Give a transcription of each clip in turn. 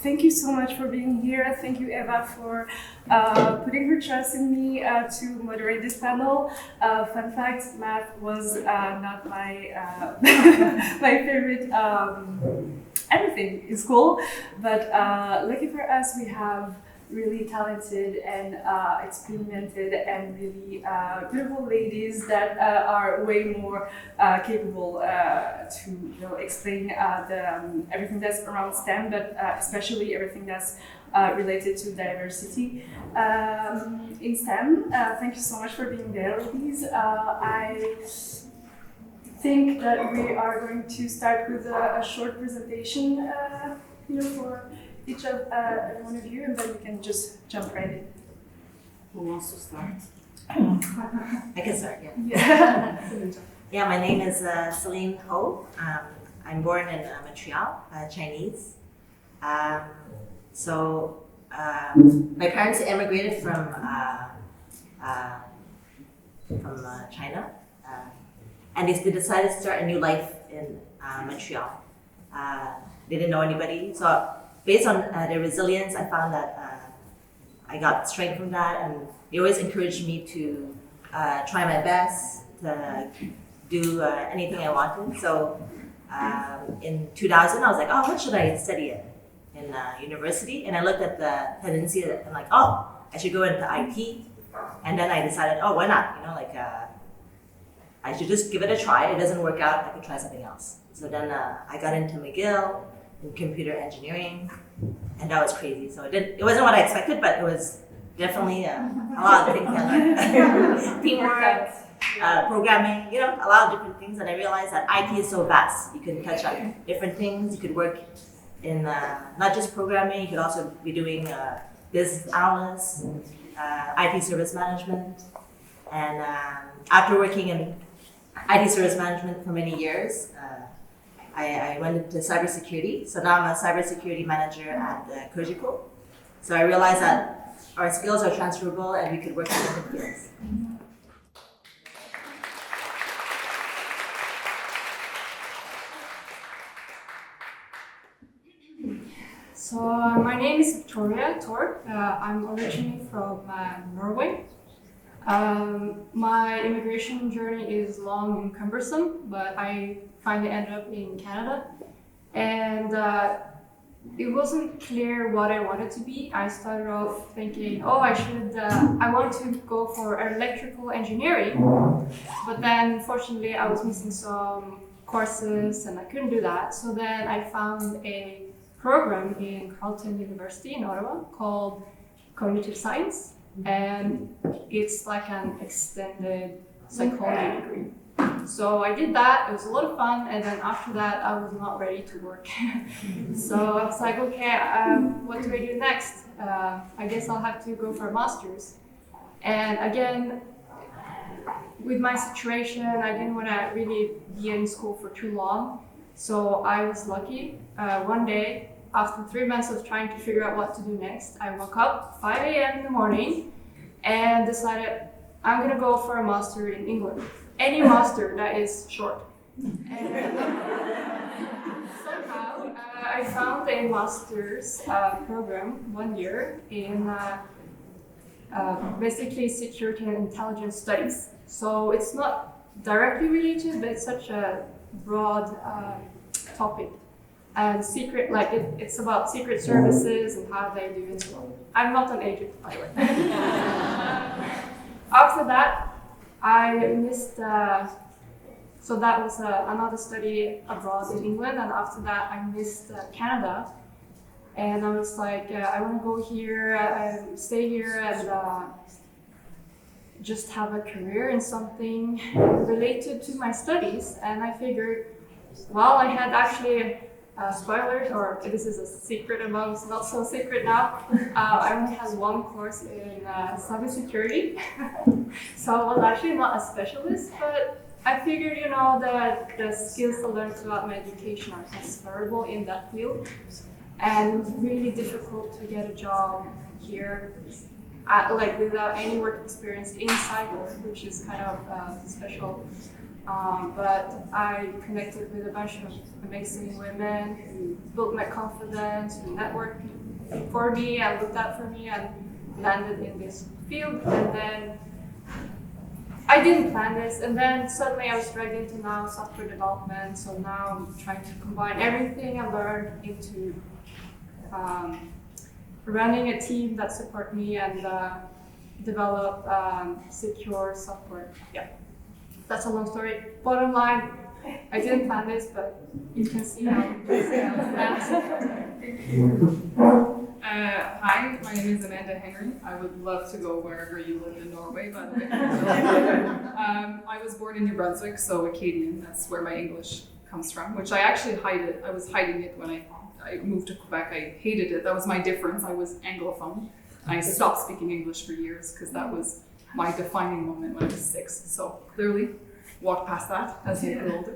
thank you so much for being here. Thank you, Eva, for putting her trust in me to moderate this panel. Fun fact, math was not my my favorite everything in school, but lucky for us, we have really talented and experimented and really beautiful ladies that are way more capable to explain everything that's around STEM, but especially everything that's related to diversity in STEM. Thank you so much for being there, ladies. I think that we are going to start with a short presentation for each of one of you, and then we can just jump right in. Who wants to start? I can start, yeah. Yeah, my name is Celine Ho. I'm born in Montreal, Chinese. My parents immigrated from China, and they decided to start a new life in Montreal. They didn't know anybody, so based on their resilience, I found that I got strength from that, and they always encouraged me to try my best to do anything I wanted. So in 2000, I was like, oh, what should I study in university? And I looked at the tendency, and I'm like, oh, I should go into IT. And then I decided, oh, why not? I should just give it a try. It doesn't work out, I could try something else. So then I got into McGill in computer engineering, and that was crazy. So it wasn't what I expected, but it was definitely a lot of things I learned. Teamwork, programming, a lot of different things. And I realized that IT is so vast. You can touch on different things. You could work in not just programming, you could also be doing business analysts, IT service management. And after working in IT service management for many years, I went into cybersecurity. So now I'm a cybersecurity manager at COGECO. So I realized that our skills are transferable and we could work in different fields. So my name is Victoria Torp. I'm originally from Norway. My immigration journey is long and cumbersome, but I finally ended up in Canada. And it wasn't clear what I wanted to be. I started off thinking, I want to go for electrical engineering. But then, unfortunately, I was missing some courses and I couldn't do that. So then I found a program in Carleton University in Ottawa called Cognitive Science. And it's like an extended psychology degree. So I did that, it was a lot of fun, and then after that I was not ready to work. So I was like, okay, what do I do next? I guess I'll have to go for a master's. And again, with my situation, I didn't want to really be in school for too long. So I was lucky. One day, after 3 months of trying to figure out what to do next, I woke up 5 a.m. in the morning and decided I'm going to go for a master in England. Any master that is short. And somehow I found a master's program 1 year in basically security and intelligence studies. So it's not directly related, but it's such a broad topic. And it's about secret services and how they do it. I'm not an agent, by the way. After that, I missed, so that was another study abroad in England, and after that I missed Canada. And I was like, I want to go here and stay here and just have a career in something related to my studies. And I figured, well, I had actually spoilers, or this is a secret amongst not so secret now. I only had one course in cybersecurity, so I was actually not a specialist, but I figured, that the skills I learned throughout my education are transferable in that field, and it was really difficult to get a job here, without any work experience in cyber, which is kind of special. but I connected with a bunch of amazing women who built my confidence, who networked for me and looked out for me and landed in this field. And then I didn't plan this, and then suddenly I was dragged into now software development. So now I'm trying to combine everything I learned into running a team that support me and develop secure software. Yeah, that's a long story. Bottom line, I didn't plan this, but you can see how Hi, my name is Amanda Henry. I would love to go wherever you live in Norway, by the way. I was born in New Brunswick, so Acadian, that's where my English comes from, which I actually hide. I was hiding it when I moved to Quebec. I hated it. That was my difference. I was Anglophone. I stopped speaking English for years because that was my defining moment when I was 6. So clearly, walked past that as you grew older.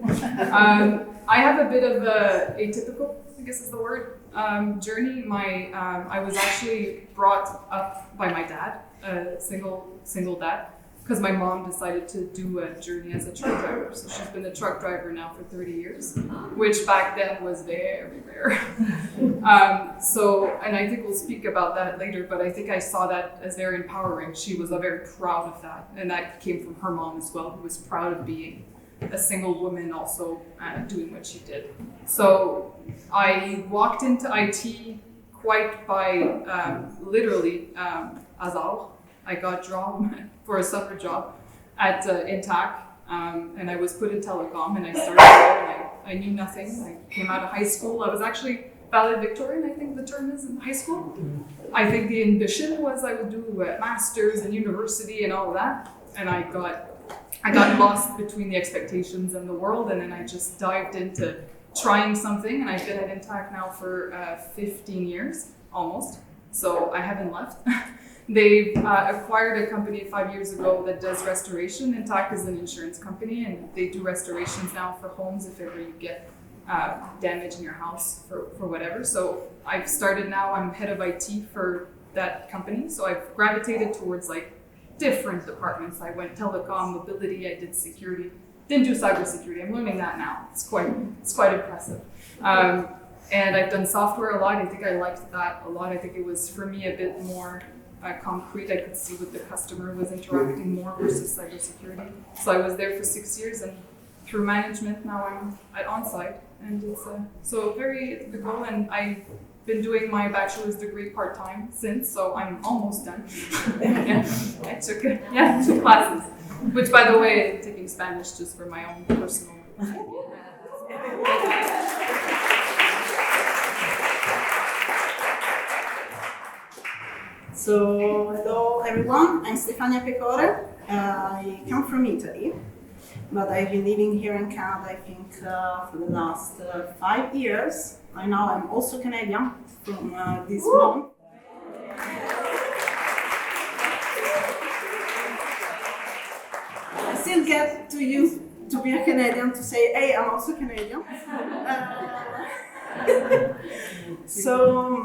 I have a bit of a atypical, I guess is the word, journey. I was actually brought up by my dad, a single dad, because my mom decided to do a journey as a truck driver. So she's been a truck driver now for 30 years, which back then was very rare. And I think we'll speak about that later, but I think I saw that as very empowering. She was very proud of that, and that came from her mom as well, who was proud of being a single woman also doing what she did. So I walked into IT quite by literally hasard. I got drawn for a summer job at Intac, and I was put in telecom, and I started there, and I knew nothing. I came out of high school. I was actually valedictorian, I think the term is, in high school. I think the ambition was I would do a master's and university and all of that, and I got lost between the expectations and the world, and then I just dived into trying something, and I've been at Intac now for 15 years, almost, so I haven't left. They've acquired a company 5 years ago that does restoration. Intac is an insurance company, and they do restorations now for homes if ever you get damage in your house for whatever. So I've started now, I'm head of IT for that company, so I've gravitated towards like different departments. I went telecom, mobility, I did security, didn't do cybersecurity. I'm learning that now. It's quite impressive. And I've done software a lot. I think I liked that a lot. I think it was, for me, a bit more concrete. I could see what the customer was interacting more versus cybersecurity. So I was there for 6 years, and through management, now I'm at onsite. And it's so very typical, and I've been doing my bachelor's degree part-time since, so I'm almost done. Yeah, I took 2 classes, which, by the way, I'm taking Spanish just for my own personal. So, hello everyone, I'm Stefania Pecore. I come from Italy, but I've been living here in Canada, I think, for the last 5 years. Right now I'm also Canadian from this month. I still get to use to be a Canadian to say, hey, I'm also Canadian. So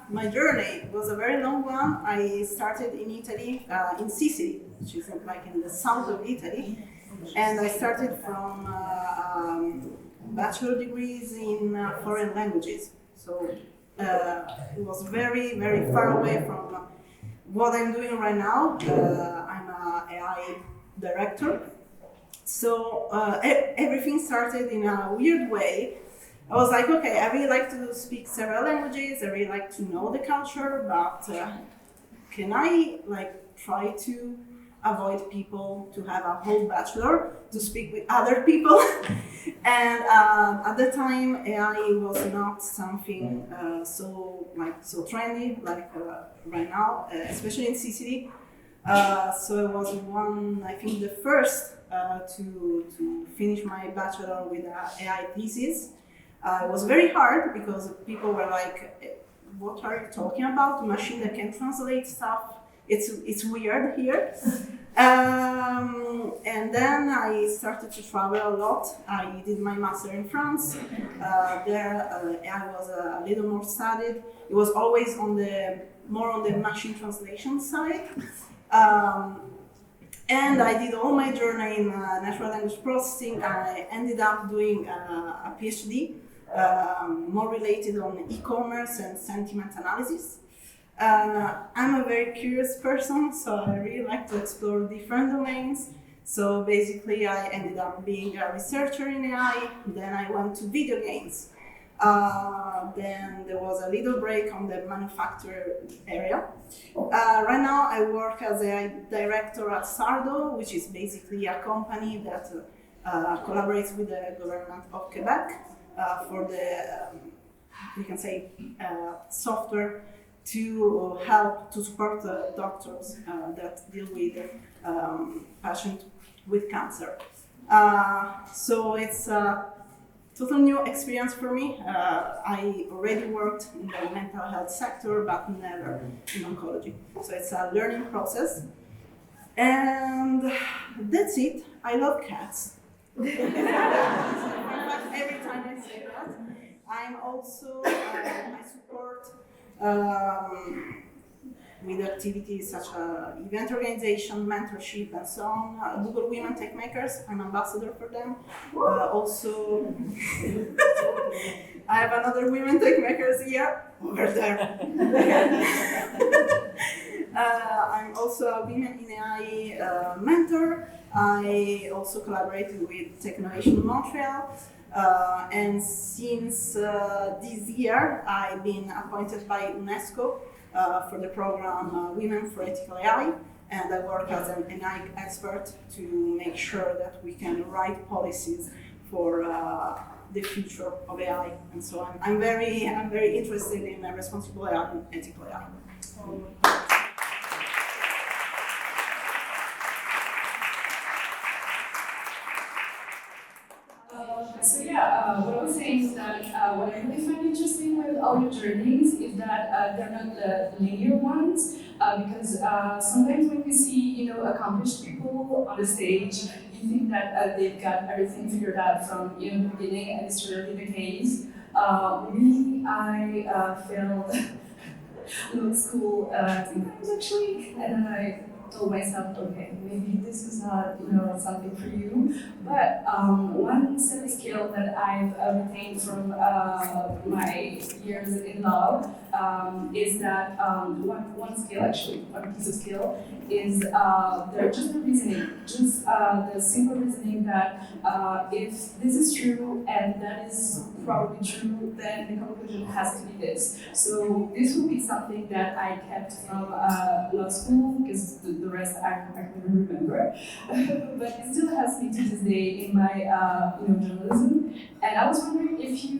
my journey was a very long one. I started in Italy, in Sicily, which is like in the south of Italy. And I started from bachelor degrees in foreign languages. So it was very, very far away from what I'm doing right now. I'm an AI director. So everything started in a weird way. I was like, okay, I really like to speak several languages. I really like to know the culture, but can I try to avoid people to have a whole bachelor to speak with other people? And at the time, AI was not something so trendy like right now, especially in Sicily. So I was I think the first to finish my bachelor with an AI thesis. It was very hard because people were like, what are you talking about? A machine that can translate stuff. It's weird here. And then I started to travel a lot. I did my master in France. There AI was a little more studied. It was always more on the machine translation side. And I did all my journey in natural language processing. I ended up doing a PhD, more related on e-commerce and sentiment analysis. I'm a very curious person, so I really like to explore different domains. So basically, I ended up being a researcher in AI. Then I went to video games. Then there was a little break on the manufacturer area. Right now, I work as a director at Sardo, which is basically a company that collaborates with the government of Quebec for the, we can say, software to help to support the doctors that deal with patients with cancer. So it's a total new experience for me. I already worked in the mental health sector, but never in oncology. So it's a learning process. And that's it. I love cats. In fact, every time I say that, I'm also, I support with activities such as event organization, mentorship, and so on. Google Women Tech Makers, I'm ambassador for them. Also, I have another Women Tech Makers here, over there. I'm also a Women in AI mentor. I also collaborated with SWC Montreal. And since this year, I've been appointed by UNESCO for the program Women for Ethical AI, and I work as an AI expert to make sure that we can write policies for the future of AI. And so I'm very interested in responsible AI and ethical AI. So yeah, what I was saying is that what I really find interesting with all your journeys is that they're not the linear ones, because sometimes when we see accomplished people on the stage, you think that they've got everything figured out from the beginning, and it's rarely the case. Me, I failed law school 2 times actually, and then I told myself, okay, maybe this is not, something for you. But one set of skill that I've retained from my years in law is that one skill, actually, one piece of skill is just the reasoning, just the simple reasoning that if this is true and that is probably true, then the conclusion has to be this. So this will be something that I kept from law school, because the rest I couldn't remember. But it still has me to this day in my journalism. And I was wondering if you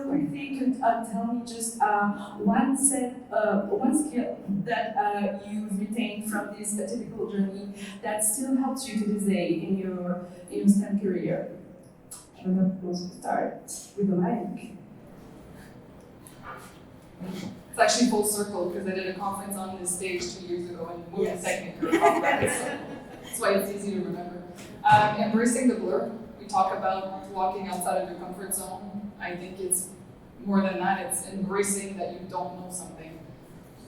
quickly could tell me just one skill that you've retained from this typical journey that still helps you to this day in your STEM career. I don't know who wants to start with the mic. It's actually full circle because I did a conference on this stage 2 years ago and moved technically about that. So that's why it's easy to remember. Embracing the blur. We talk about walking outside of your comfort zone. I think it's more than that. It's embracing that you don't know something.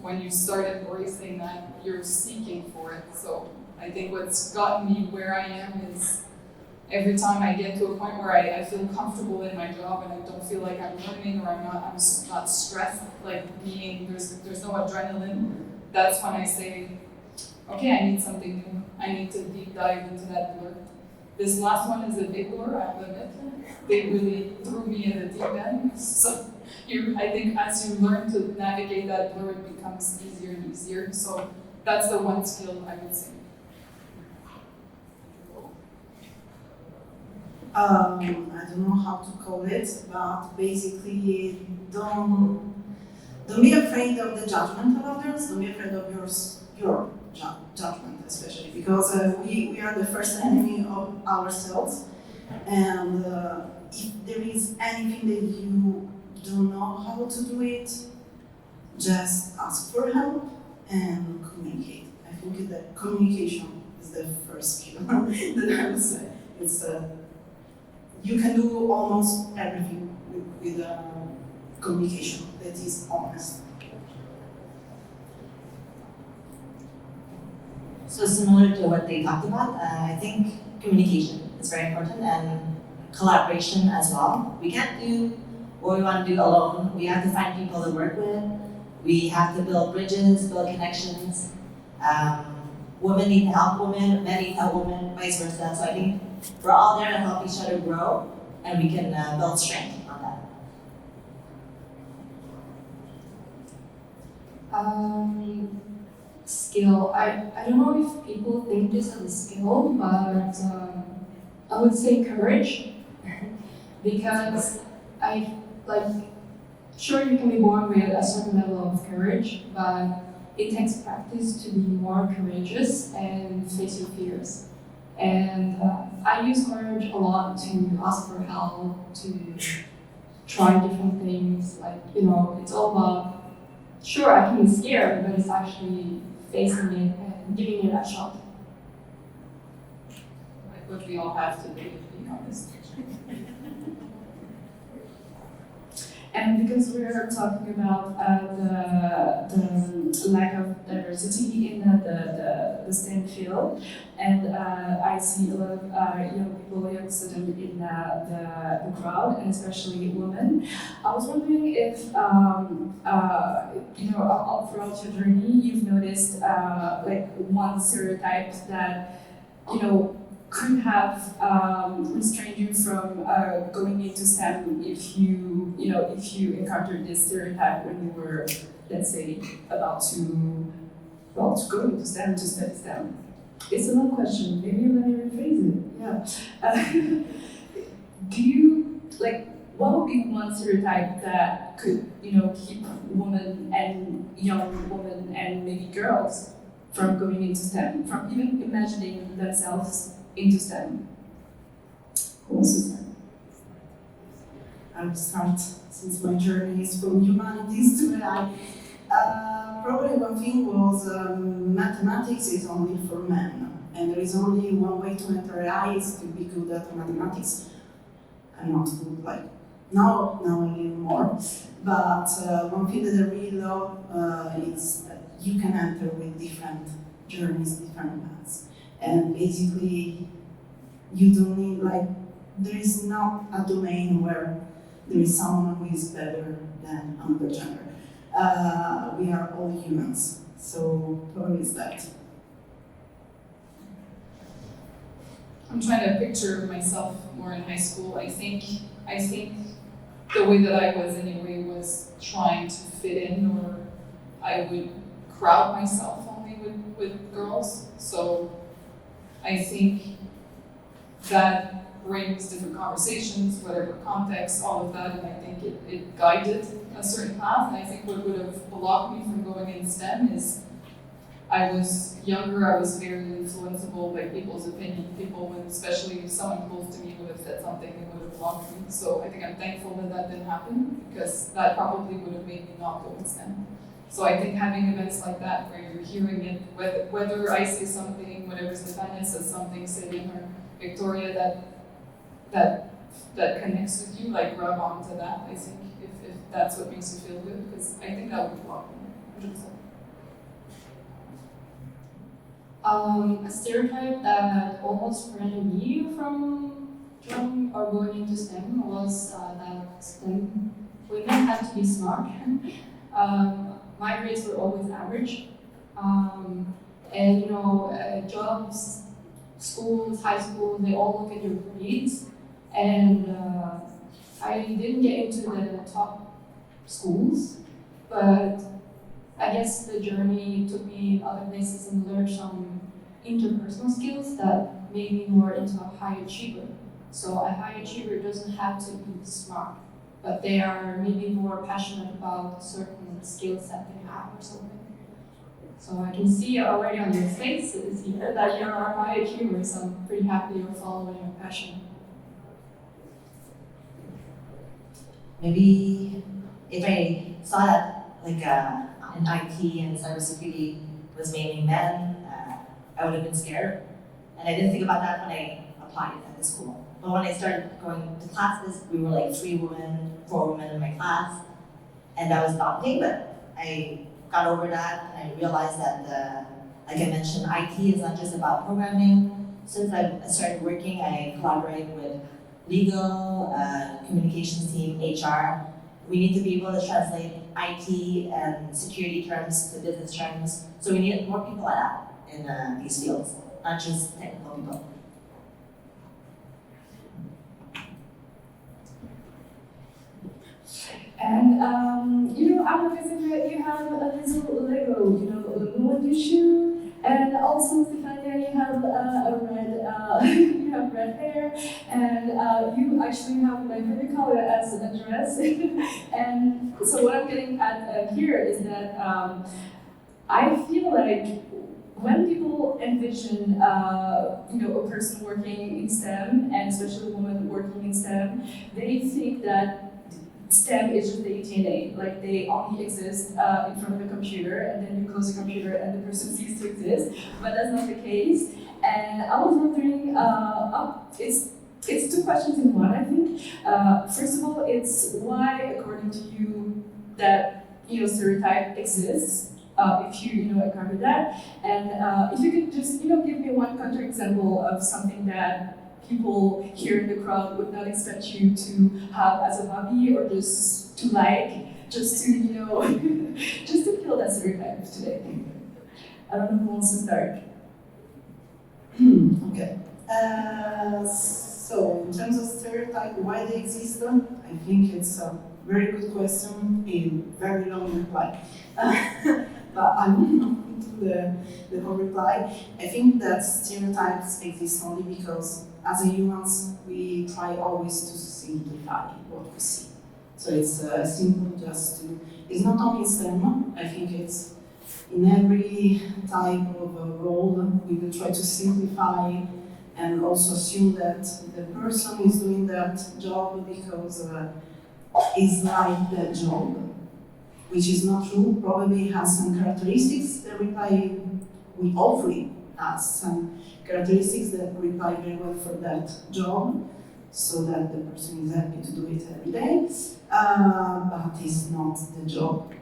When you start embracing that, you're seeking for it. So I think what's gotten me where I am is every time I get to a point where I feel comfortable in my job and I don't feel like I'm learning or I'm not stressed, like there's no adrenaline, that's when I say, okay, I need something new. I need to deep dive into that blur. This last one is a big blur, I have to admit. They really threw me in the deep end. So I think as you learn to navigate that blur, it becomes easier and easier. So that's the one skill I would say. I don't know how to call it, but basically don't be afraid of the judgment of others, don't be afraid of your judgment especially, because we are the first enemy of ourselves, and if there is anything that you don't know how to do it, just ask for help and communicate. I think that communication is the first skill that I would say. It's you can do almost everything with communication that is honest. So similar to what they talked about, I think communication is very important and collaboration as well. We can't do what we want to do alone. We have to find people to work with. We have to build bridges, build connections. Women need to help women, men need to help women, vice versa. So I think we're all there to help each other grow, and we can build strength on that. Skill. I don't know if people think this as a skill, but I would say courage. Because sure, you can be born with a certain level of courage, but it takes practice to be more courageous and face your fears. And I use courage a lot to ask for help, to try different things. It's all about, sure, I can be scared, but it's actually facing it and giving it a shot. Like what we all have to do, to be honest. And because we're talking about the lack of diversity in the STEM field, and I see a lot of young people, young students in the crowd, and especially women. I was wondering if, all throughout your journey, you've noticed one stereotype that, could have restrained you from going into STEM if you encountered this stereotype when you were, let's say, about to go into STEM, to study STEM. It's a long question. Maybe let me rephrase it. Yeah. Do you what would be one stereotype that could keep women and young women and maybe girls from going into STEM, from even imagining themselves into STEM? Who wants to start? I'll start, since my journey is from humanities to AI. Probably one thing was mathematics is only for men, and there is only one way to enter AI is to be good at mathematics. I'm not good, now a little more, but one thing that I really love is that you can enter with different journeys, different paths. And basically, you don't need, there is not a domain where there is someone who is better than another gender. We are all humans, so probably is that. I'm trying to picture myself more in high school. I think the way that I was anyway was trying to fit in, or I would crowd myself only with girls. So I think that brings different conversations, whatever context, all of that, and I think it guided a certain path. And I think what would have blocked me from going in STEM is I was younger, I was very influenceable by people's opinion. People, especially if someone close to me would have said something, it would have blocked me. So I think I'm thankful that didn't happen, because that probably would have made me not go in STEM. So I think having events like that where you're hearing it, whether I say something, whatever Stefania says something, Celine or Victoria, that connects with you, rub onto that, I think, if that's what makes you feel good, because I think that would block me, 100%. A stereotype that almost prevented me from joining or going into STEM was that STEM women have to be smart. My grades were always average, and jobs, schools, high school, they all look at your grades, and I didn't get into the top schools, but I guess the journey took me other places and learned some interpersonal skills that made me more into a high achiever. So a high achiever doesn't have to be smart, but they are maybe more passionate about certain skills that they have or something. So I can see already on your faces here that you're a high achiever, so I'm pretty happy you're following your passion. Maybe if I saw that in IT and cybersecurity was mainly men, I would have been scared. And I didn't think about that when I applied at the school. But when I started going to classes, we were 3 women, 4 women in my class. And that was daunting, but I got over that and I realized that like I mentioned, IT is not just about programming. Since I started working, I collaborate with legal, communications team, HR. We need to be able to translate IT and security terms to business terms. So we need more people like that in these fields, not just technical people. And you know, I'm noticing that you have a little Lego, you know, the one you shoe, and also Stefania, you have a red, you have red hair, and you actually have my favorite color as a dress. And so what I'm getting at here is that I feel like when people envision, you know, a person working in STEM, and especially a woman working in STEM, they think that STEM is just the DNA, like they only exist in front of a computer, and then you close the computer and the person ceases to exist, but that's not the case. And I was wondering, it's two questions in one, I think. First of all, it's why, according to you, that, you know, stereotype exists, if you know, encounter that, and if you could just, you know, give me one counterexample of something that people here in the crowd would not expect you to have as a hobby, or just to like, just to, you know, just to kill that stereotype today. I don't know who wants to start. Okay. So, in terms of stereotype, why they exist, I think it's a very good question in very long reply. But I won't go into the whole reply. I think that stereotypes exist only because as a humans, we try always to simplify what we see. So it's simple just to, it's not only in STEM, I think it's in every type of role, we will try to simplify and also assume that the person is doing that job because is like that job, which is not true, probably has some characteristics that we hopefully has some characteristics that reply very well for that job, so that the person is happy to do it every day, but it's not the job.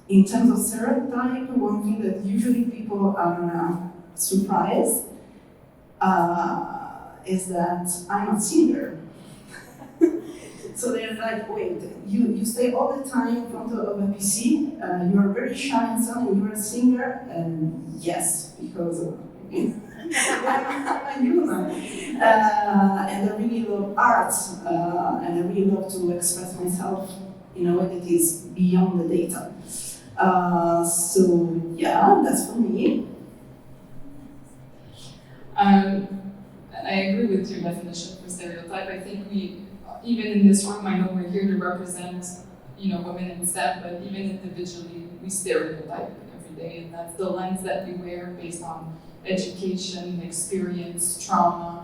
In terms of stereotype, one thing that usually people are surprised is that I'm a singer. So they're like, wait, you stay all the time in front of a PC, you are very shy and so on, you're a singer, and yes, because I'm a human. And I really love art, and I really love to express myself in a way that is beyond the data. So yeah, that's for me. I agree with your definition for stereotype. I think even in this room, I know we're here to represent, you know, women in STEM, but even individually, we stereotype every day, and that's the lens that we wear based on education, experience, trauma,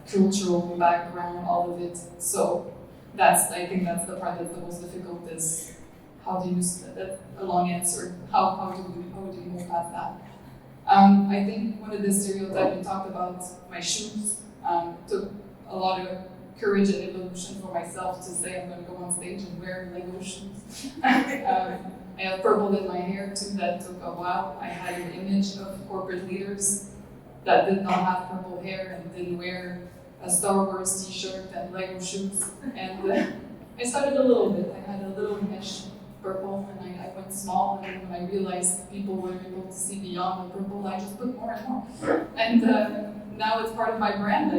cultural background, all of it. So I think that's the part that's the most difficult, is how do you, that's a long answer, how do we move past that? I think one of the stereotypes you talked about, my shoes, took a lot of courage and evolution for myself to say I'm going to go on stage and wear Lego shoes. I have purple in my hair too, that took a while. I had an image of corporate leaders that did not have purple hair and didn't wear a Star Wars t-shirt and Lego shoes. And I started a little bit. I had a little mesh purple, and I went small, and then when I realized people were able to see beyond the purple, I just put more and more. And now it's part of my brand.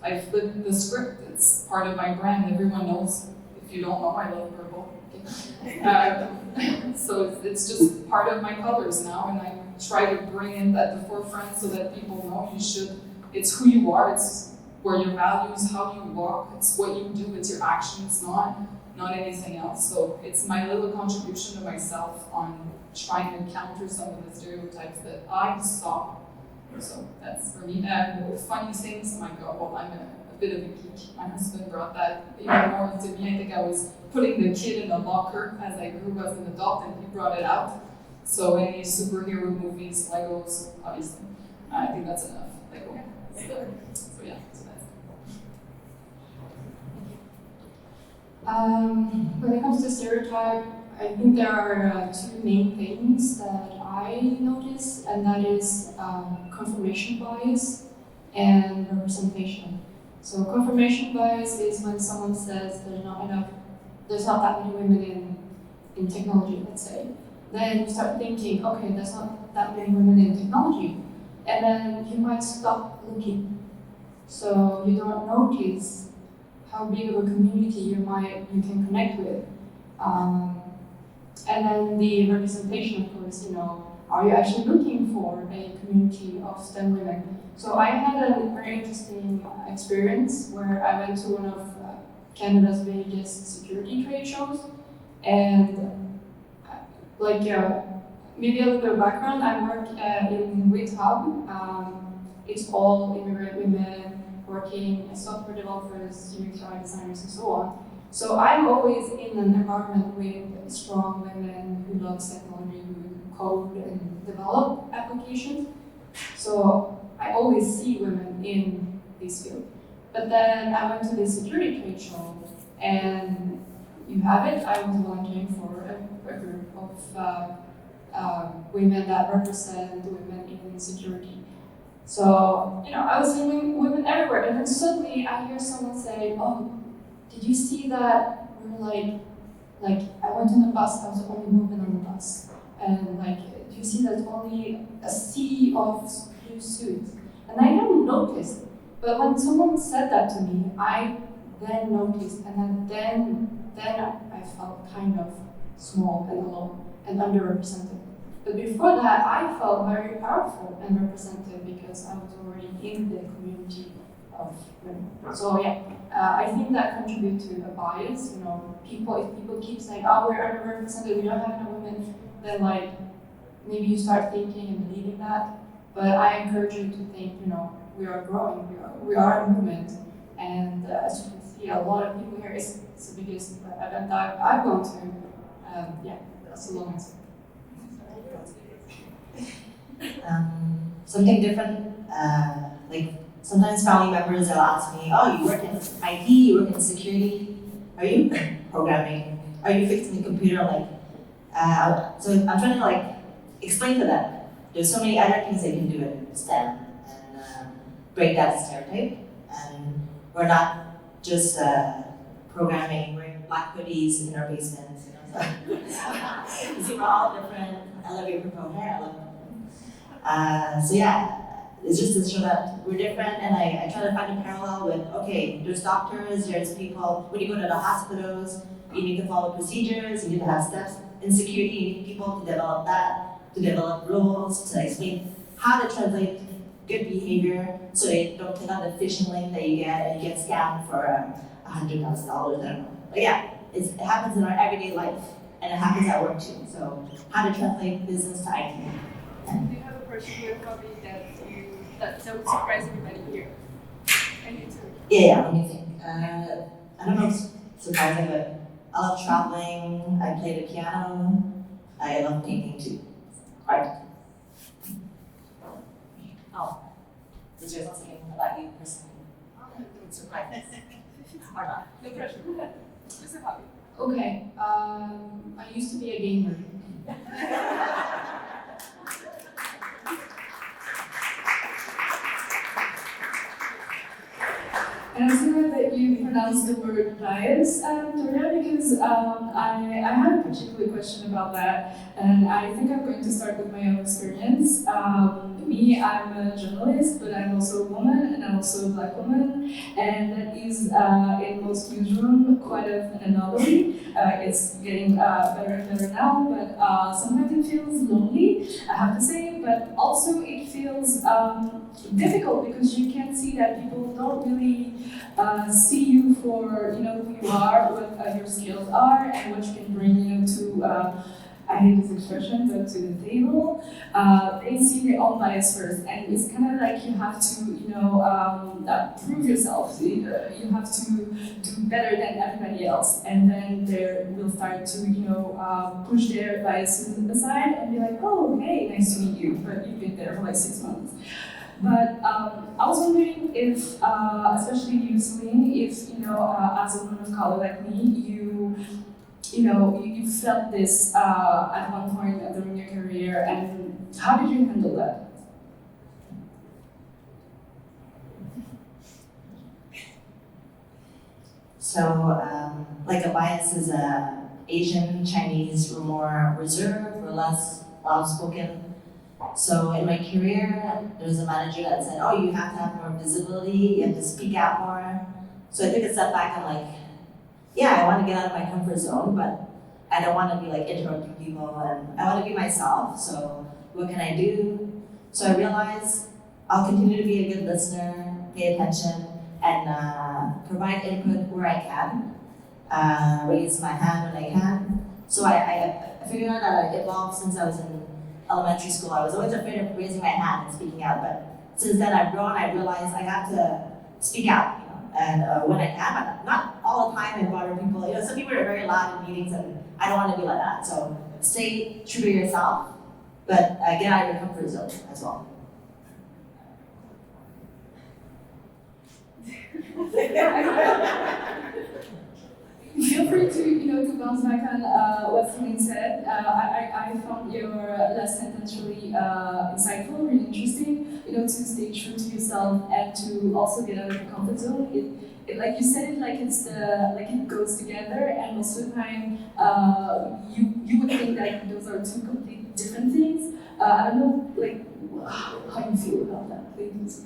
I flipped the script. It's part of my brand. Everyone knows. If you don't know, I love purple. So it's just part of my colors now, and I try to bring it at the forefront so that people know it's who you are, it's where your values, how you walk, it's what you do, it's your actions, not anything else. So it's my little contribution to myself on trying to counter some of the stereotypes that I saw. So that's for me. And funny things, oh my God, well, I'm a bit of a geek. My husband brought that even more to me. I think I was putting the kid in a locker as I grew as an adult, and he brought it out. So any superhero movies, Legos, obviously. I think that's enough. Lego. So yeah, so that's when it comes to stereotype, I think there are two main things that I notice, and that is confirmation bias and representation. So confirmation bias is when someone says there's not that many women in technology, let's say. Then you start thinking, okay, there's not that many women in technology, and then you might stop looking. So you don't notice how big of a community you can connect with. And then the representation, of course, are you actually looking for a community of STEM women? So I had a very interesting experience where I went to one of Canada's biggest security trade shows, and maybe a little bit of background, I work in WITT Hub. It's all immigrant women working as software developers, UX UI designers, and so on. So I'm always in an environment with strong women who love technology, who code and develop applications. So I always see women in this field. But then I went to this security trade show, and you have it, I was volunteering for a group of women that represent women in security. So, I was seeing women everywhere, and then suddenly I hear someone say, oh, did you see that we're like I went on the bus, I was the only woman on the bus. And do you see that only a sea of blue suits? And I hadn't noticed. But when someone said that to me, I then noticed, and then I felt kind of small and alone and underrepresented. But before that, I felt very powerful and represented because I was already in the community of women. So yeah, I think that contributes to a bias. If people keep saying, "Oh, we're underrepresented, we don't have enough women," then maybe you start thinking and believing that. But I encourage you to think, we are growing, we are a movement, and as you can see, a lot of people here. It's the biggest event I've gone to. Yeah, that's a long answer. Something different, sometimes family members will ask me, oh, you work in IT, you work in security, are you programming, are you fixing the computer, so I'm trying to explain to them, there's so many other things they can do in STEM and break that stereotype, and we're not just programming, wearing black hoodies in our basements, so. You see, we're all different. I love your purple hair, I love it. So yeah, it's just to show that we're different, and I try to find a parallel with, okay, there's doctors, there's people, when you go to the hospitals, you need to follow procedures, you need to have steps. In security, you need people to develop that, to develop rules, to explain how to translate good behavior so they don't click on the phishing link that you get and you get scammed for $100,000, I don't know. But yeah, it happens in our everyday life, and it happens at work too. So how to translate business to IT. Do you have a particular hobby that would surprise everybody here? And you too. Yeah, let me think. I don't know if it's surprising, but I love traveling, I play the piano, I love painting too. Art. Oh, is there something about you personally that would surprise us? Or not? No pressure. Just a hobby. Okay, I used to be a gamer. And I'm so glad that you pronounced the word bias, Toria, because I had a particular question about that, and I think I'm going to start with my own experience. I'm a journalist, but I'm also a woman, and I'm also a Black woman, and that is, in most newsrooms, quite an anomaly. It's getting better and better now, but sometimes it feels lonely, I have to say, but also it feels difficult because you can see that people don't really see you for who you are, what your skills are, and what you can bring to I hate this expression, but to the table. They see their own bias first, and it's kind of like you have to prove yourself. You have to do better than everybody else, and then they will start to push their biases aside and be like, oh, hey, nice to meet you, but you've been there for like 6 months. But I was wondering if, especially you, Celine, if as a woman of color like me, you felt this at one point during your career, and how did you handle that? So, like a bias is Asian, Chinese were more reserved, were less outspoken. So in my career, there was a manager that said, oh, you have to have more visibility, you have to speak out more. So I took a step back and yeah, I want to get out of my comfort zone, but I don't want to be interrupting people, and I want to be myself. So what can I do? So I realized I'll continue to be a good listener, pay attention, and provide input where I can, raise my hand when I can. So I figured out that I evolved since I was in elementary school. I was always afraid of raising my hand and speaking out, but since then I've grown, I realized I got to speak out, and when I can, but not all the time and bother people. Some people are very loud in meetings, and I don't want to be like that. So stay true to yourself, but get out of your comfort zone as well. Feel free to bounce back on what Celine said. I found your last sentence really insightful, really interesting. To stay true to yourself and to also get out of your comfort zone. It like you said it, it goes together, and most of the time you would think that those are two completely different things. I don't know, how you feel about that, please.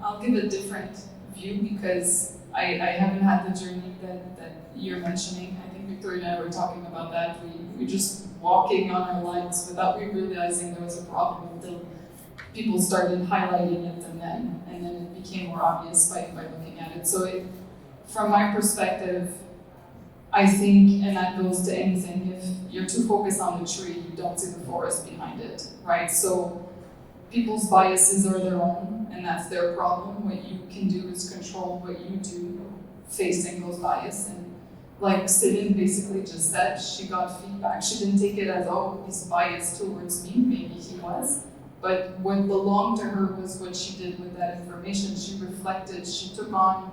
I'll give a different view because I haven't had the journey that you're mentioning. I think Victoria and I were talking about that. We're just walking on our lives without realizing there was a problem until people started highlighting it, and then it became more obvious by looking at it. So from my perspective, I think, and that goes to anything, if you're too focused on the tree, you don't see the forest behind it, right? So people's biases are their own, and that's their problem. What you can do is control what you do facing those biases. And like Celine basically just said, she got feedback. She didn't take it as, oh, he's biased towards me. Maybe he was. But what belonged to her was what she did with that information. She reflected, she took on,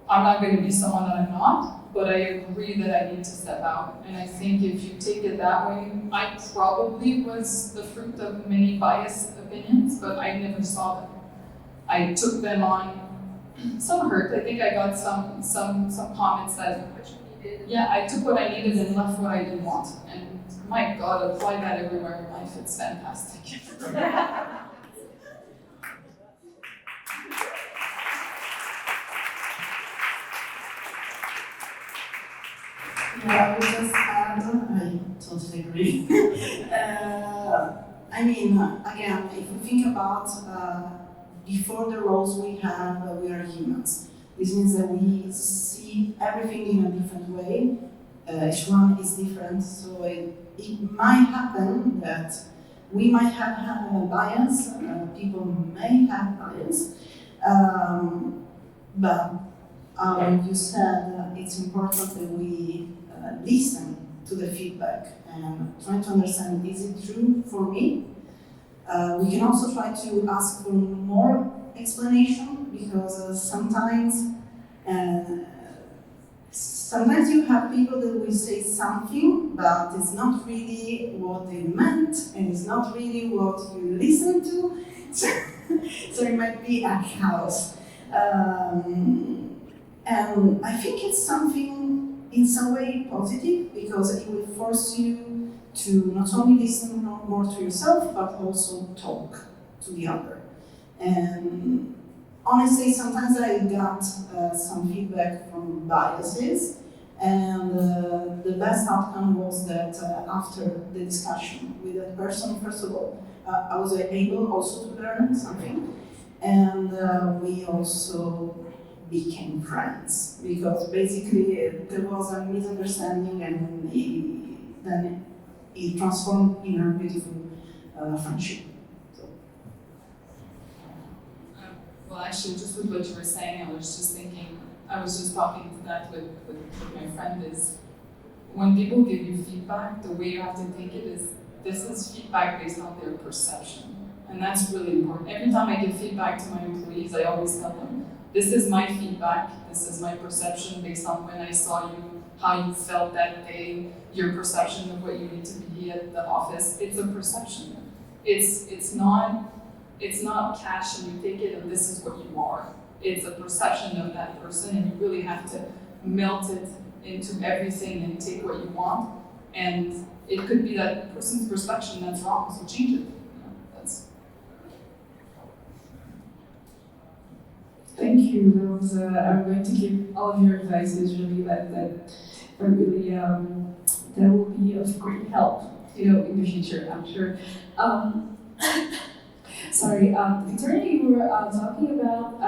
I'm not going to be someone that I'm not, but I agree that I need to step out. And I think if you take it that way, I probably was the fruit of many biased opinions, but I never saw them. I took them on. Some hurt. I think I got some comments that, yeah, I took what I needed and left what I didn't want. And my God, apply that everywhere in life. It's fantastic. Yeah, I would just add, I totally agree. Again, if we think about before the roles we have, we are humans. This means that we see everything in a different way. Each one is different, so it might happen that we might have a bias, people may have bias, but you said it's important that we listen to the feedback and try to understand, is it true for me? We can also try to ask for more explanation, because sometimes you have people that will say something, but it's not really what they meant, and it's not really what you listen to, so it might be a chaos. And I think it's something in some way positive, because it will force you to not only listen more to yourself, but also talk to the other. And honestly, sometimes I got some feedback from biases, and the best outcome was that after the discussion with that person, first of all, I was able also to learn something, and we also became friends, because basically there was a misunderstanding, and then it transformed in a beautiful friendship. Well, actually, just with what you were saying, I was just talking to that with my friend, is when people give you feedback, the way you have to take it is, this is feedback based on their perception. And that's really important. Every time I give feedback to my employees, I always tell them, this is my feedback, this is my perception based on when I saw you, how you felt that day, your perception of what you need to be at the office. It's a perception. It's not cash and you take it and this is what you are. It's a perception of that person, and you really have to melt it into everything and take what you want. And it could be that person's perception that's wrong, so change it. You know, that's. Thank you. That was, I'm going to keep all of your advices. Really, that really that will be of great help. You know, in the future, I'm sure. Sorry, Victoria, you were talking about.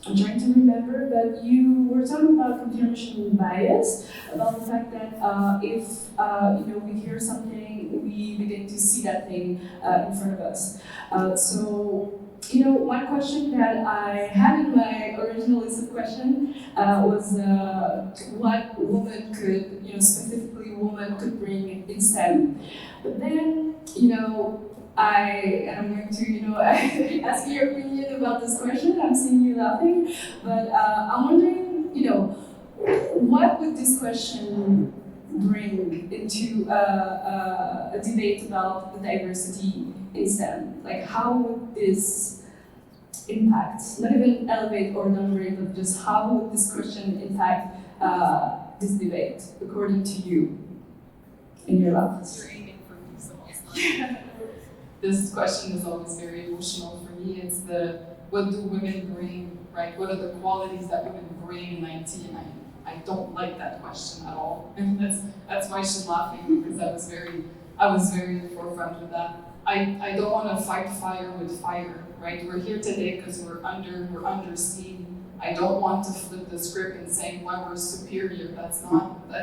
I'm trying to remember, but you were talking about confirmation bias, about the fact that if you know, we hear something, we begin to see that thing in front of us. So, you know, one question that I had in my original list of questions was what woman could, you know, specifically woman could bring in STEM. But then, you know, I'm going to, you know, ask your opinion about this question. I'm seeing you laughing, but I'm wondering, you know, what would this question bring into a debate about the diversity in STEM? Like, how would this impact, not even elevate or downgrade, but just how would this question impact this debate, according to you, in your lives? You're aiming for me, so I'll This question is always very emotional for me. It's what do women bring, right? What are the qualities that women bring in IT? And I don't like that question at all. And that's why she's laughing, because I was very in the forefront with that. I don't want to fight fire with fire, right? We're here today because we're under siege. I don't want to flip the script and saying why we're superior. That's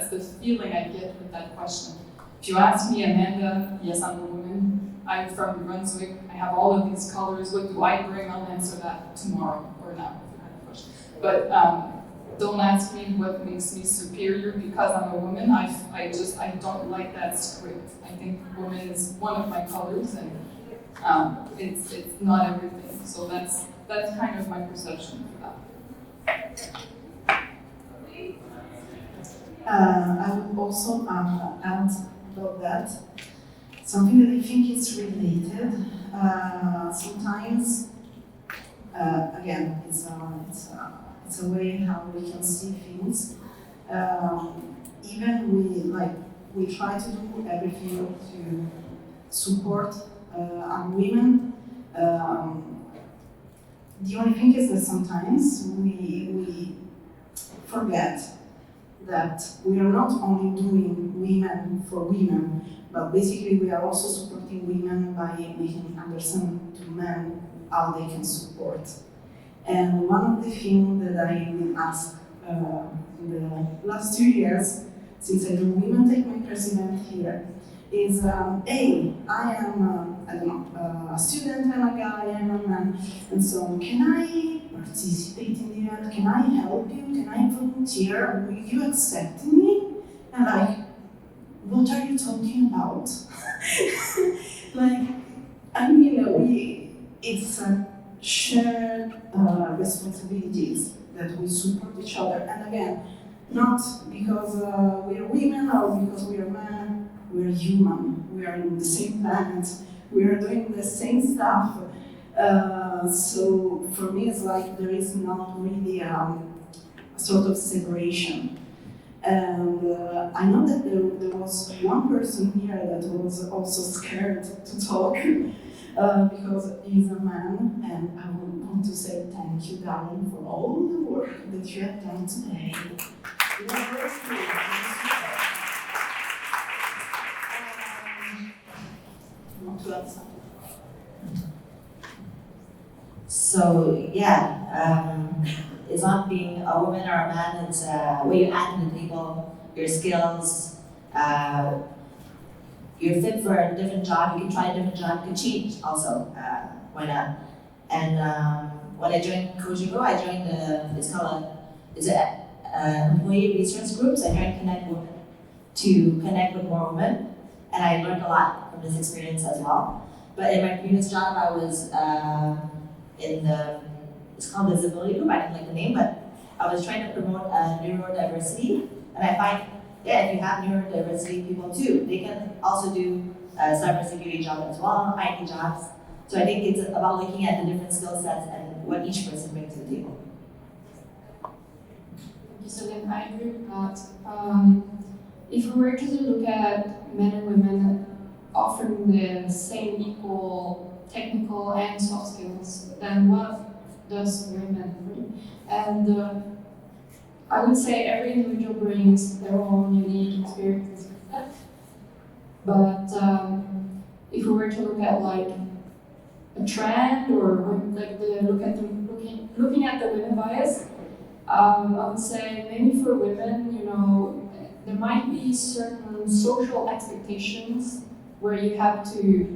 the feeling I get with that question. If you ask me, Amanda, yes, I'm a woman. I'm from New Brunswick. I have all of these colors. What do I bring? I'll answer that tomorrow or now if you have a question. But don't ask me what makes me superior because I'm a woman. I don't like that script. I think woman is one of my colors, and it's not everything. So that's kind of my perception for that. I would also add about that something that I think is related. Sometimes, again, it's a way how we can see things. Even we try to do everything to support our women. The only thing is that sometimes we forget that we are not only doing women for women, but basically we are also supporting women by making understand to men how they can support. And one of the things that I been asked in the last 2 years, since I do Women Take My President here, is, hey, I am, I don't know, a student, I'm a guy, I'm a man, and so can I participate in the event? Can I help you? Can I volunteer? Will you accept me? And like, what are you talking about? Like, I mean, it's a shared responsibilities that we support each other. And again, not because we are women or because we are men, we are human. We are in the same planet. We are doing the same stuff. So for me, it's like there is not really a sort of separation. And I know that there was one person here that was also scared to talk because he's a man, and I would want to say thank you, darling, for all the work that you have done today. You are very good. Want to add something? So yeah, it's not being a woman or a man, it's what you add to the table, your skills, you're fit for a different job, you can try a different job, you can change also, why not? And when I joined COGECO, I joined employee resource groups. I joined Connect Women to connect with more women, and I learned a lot from this experience as well. But in my previous job, I was in the it's called Disability Group. I didn't like the name, but I was trying to promote neurodiversity, and I find, yeah, if you have neurodiversity people too, they can also do cybersecurity jobs as well, IT jobs. So I think it's about looking at the different skill sets and what each person brings to the table. Celine, I agree with that. If we were to look at men and women offering the same equal technical and soft skills, then what does women bring? And I would say every individual brings their own unique experiences. But if we were to look at like a trend or like looking at the women bias, I would say maybe for women, you know, there might be certain social expectations where you have to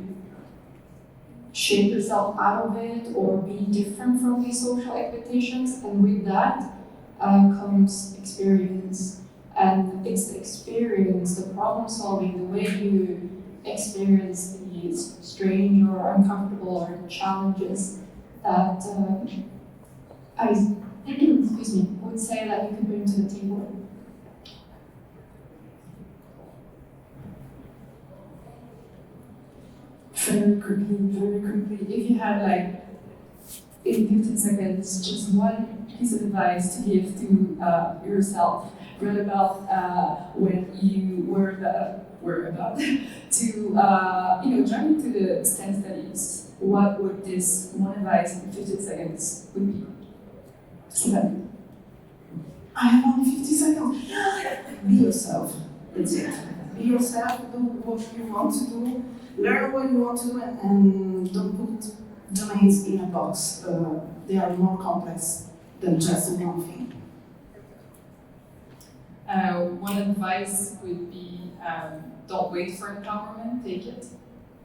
shape yourself out of it or be different from these social expectations, and with that comes experience. And it's the experience, the problem solving, the way you experience these strange or uncomfortable or challenges that excuse me, would say that you could bring to the table. Very quickly, if you had like in 15 seconds, just one piece of advice to give to yourself, right about when you were about to jump into the STEM studies, what would this one advice in 15 seconds would be? Stefania. I have only 50 seconds. Be yourself. That's it. Be yourself, do what you want to do, learn what you want to do, and don't put domains in a box. They are more complex than just one thing. One advice would be don't wait for empowerment, take it.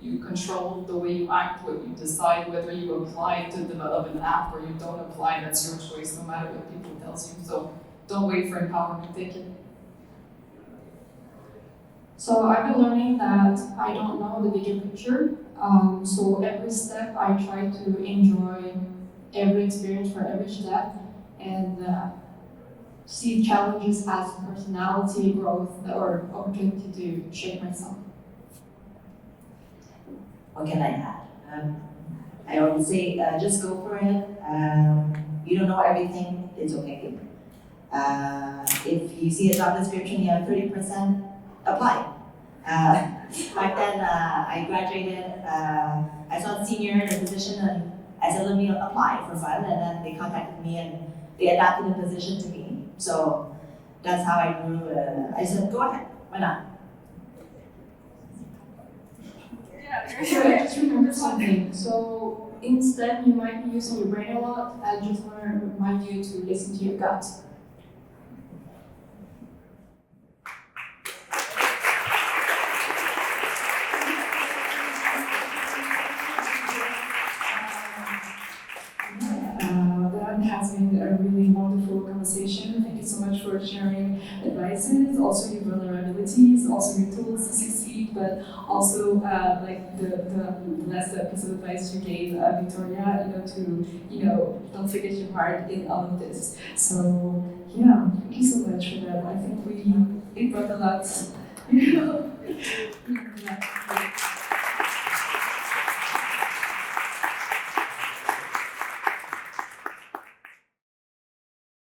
You control the way you act, what you decide, whether you apply to develop an app or you don't apply, that's your choice, no matter what people tells you. So don't wait for empowerment, take it. So I've been learning that I don't know the bigger picture. So every step I try to enjoy every experience for every step and see challenges as personality growth or opportunity to shape myself. What can I add? I always say, just go for it. You don't know everything, it's okay. If you see a job description, you have 30%, apply. Back then, I graduated, I saw a senior in a position and I said, let me apply for fun. And then they contacted me and they adapted the position to me. So that's how I grew. I said, go ahead, why not? So I just remember something. So instead, you might be using your brain a lot. I just want to remind you to listen to your gut. That has been a really wonderful conversation. Thank you so much for sharing advices, also your vulnerabilities, also your tools to succeed, but also like the last piece of advice you gave Victoria, don't forget your heart in all of this. So yeah, thank you so much for that. I think it brought a lot.